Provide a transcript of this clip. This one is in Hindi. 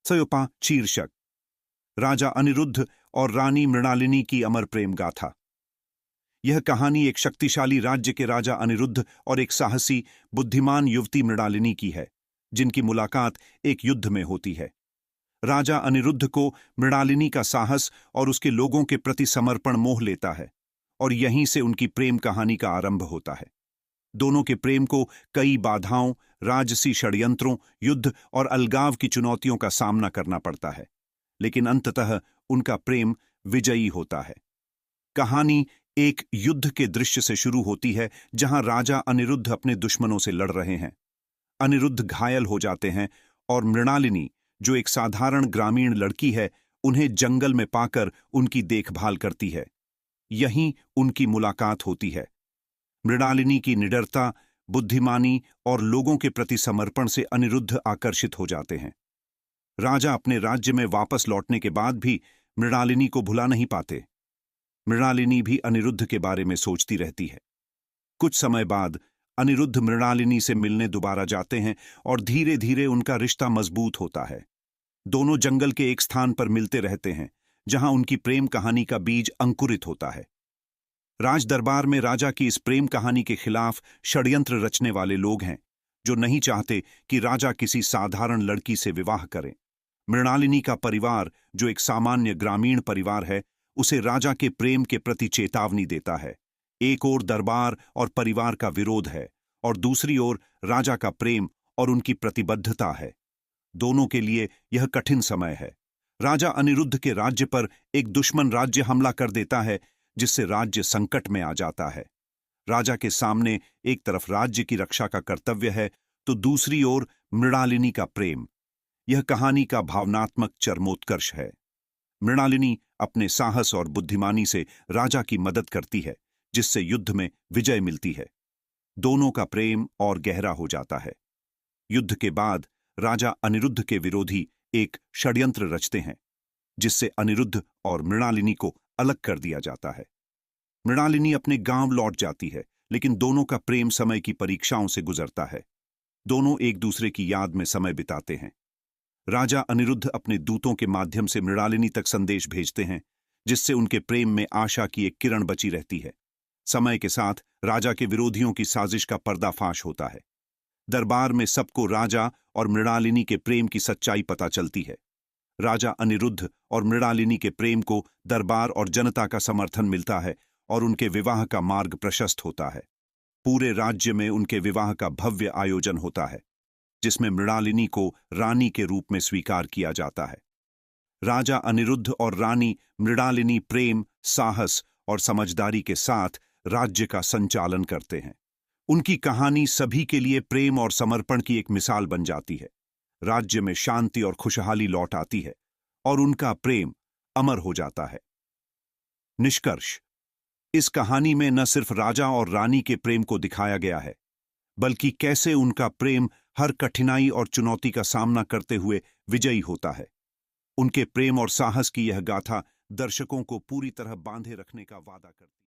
सयोपा शीर्षक राजा अनिरुद्ध और रानी मृणालिनी की अमर प्रेम गाथा। यह कहानी एक शक्तिशाली राज्य के राजा अनिरुद्ध और एक साहसी बुद्धिमान युवती मृणालिनी की है, जिनकी मुलाकात एक युद्ध में होती है। राजा अनिरुद्ध को मृणालिनी का साहस और उसके लोगों के प्रति समर्पण मोह लेता है, और यहीं से उनकी प्रेम कहानी का आरंभ होता है। दोनों के प्रेम को कई बाधाओं, राजसी षड्यंत्रों, युद्ध और अलगाव की चुनौतियों का सामना करना पड़ता है, लेकिन अंततः उनका प्रेम विजयी होता है। कहानी एक युद्ध के दृश्य से शुरू होती है, जहां राजा अनिरुद्ध अपने दुश्मनों से लड़ रहे हैं। अनिरुद्ध घायल हो जाते हैं और मृणालिनी, जो एक साधारण ग्रामीण लड़की है, उन्हें जंगल में पाकर उनकी देखभाल करती है। यहीं उनकी मुलाकात होती है। मृणालिनी की निडरता, बुद्धिमानी और लोगों के प्रति समर्पण से अनिरुद्ध आकर्षित हो जाते हैं। राजा अपने राज्य में वापस लौटने के बाद भी मृणालिनी को भुला नहीं पाते। मृणालिनी भी अनिरुद्ध के बारे में सोचती रहती है। कुछ समय बाद अनिरुद्ध मृणालिनी से मिलने दोबारा जाते हैं और धीरे धीरे उनका रिश्ता मजबूत होता है। दोनों जंगल के एक स्थान पर मिलते रहते हैं, जहां उनकी प्रेम कहानी का बीज अंकुरित होता है। राज दरबार में राजा की इस प्रेम कहानी के खिलाफ षड्यंत्र रचने वाले लोग हैं, जो नहीं चाहते कि राजा किसी साधारण लड़की से विवाह करें। मृणालिनी का परिवार, जो एक सामान्य ग्रामीण परिवार है, उसे राजा के प्रेम के प्रति चेतावनी देता है। एक ओर दरबार और परिवार का विरोध है, और दूसरी ओर राजा का प्रेम और उनकी प्रतिबद्धता है। दोनों के लिए यह कठिन समय है। राजा अनिरुद्ध के राज्य पर एक दुश्मन राज्य हमला कर देता है, जिससे राज्य संकट में आ जाता है। राजा के सामने एक तरफ राज्य की रक्षा का कर्तव्य है, तो दूसरी ओर मृणालिनी का प्रेम। यह कहानी का भावनात्मक चरमोत्कर्ष है। मृणालिनी अपने साहस और बुद्धिमानी से राजा की मदद करती है, जिससे युद्ध में विजय मिलती है। दोनों का प्रेम और गहरा हो जाता है। युद्ध के बाद राजा अनिरुद्ध के विरोधी एक षड्यंत्र रचते हैं, जिससे अनिरुद्ध और मृणालिनी को अलग कर दिया जाता है। मृणालिनी अपने गांव लौट जाती है, लेकिन दोनों का प्रेम समय की परीक्षाओं से गुजरता है। दोनों एक दूसरे की याद में समय बिताते हैं। राजा अनिरुद्ध अपने दूतों के माध्यम से मृणालिनी तक संदेश भेजते हैं, जिससे उनके प्रेम में आशा की एक किरण बची रहती है। समय के साथ राजा के विरोधियों की साजिश का पर्दाफाश होता है। दरबार में सबको राजा और मृणालिनी के प्रेम की सच्चाई पता चलती है। राजा अनिरुद्ध और मृणालिनी के प्रेम को दरबार और जनता का समर्थन मिलता है, और उनके विवाह का मार्ग प्रशस्त होता है। पूरे राज्य में उनके विवाह का भव्य आयोजन होता है, जिसमें मृणालिनी को रानी के रूप में स्वीकार किया जाता है। राजा अनिरुद्ध और रानी मृणालिनी प्रेम, साहस और समझदारी के साथ राज्य का संचालन करते हैं। उनकी कहानी सभी के लिए प्रेम और समर्पण की एक मिसाल बन जाती है। राज्य में शांति और खुशहाली लौट आती है, और उनका प्रेम अमर हो जाता है। निष्कर्ष: इस कहानी में न सिर्फ राजा और रानी के प्रेम को दिखाया गया है, बल्कि कैसे उनका प्रेम हर कठिनाई और चुनौती का सामना करते हुए विजयी होता है। उनके प्रेम और साहस की यह गाथा दर्शकों को पूरी तरह बांधे रखने का वादा करती है।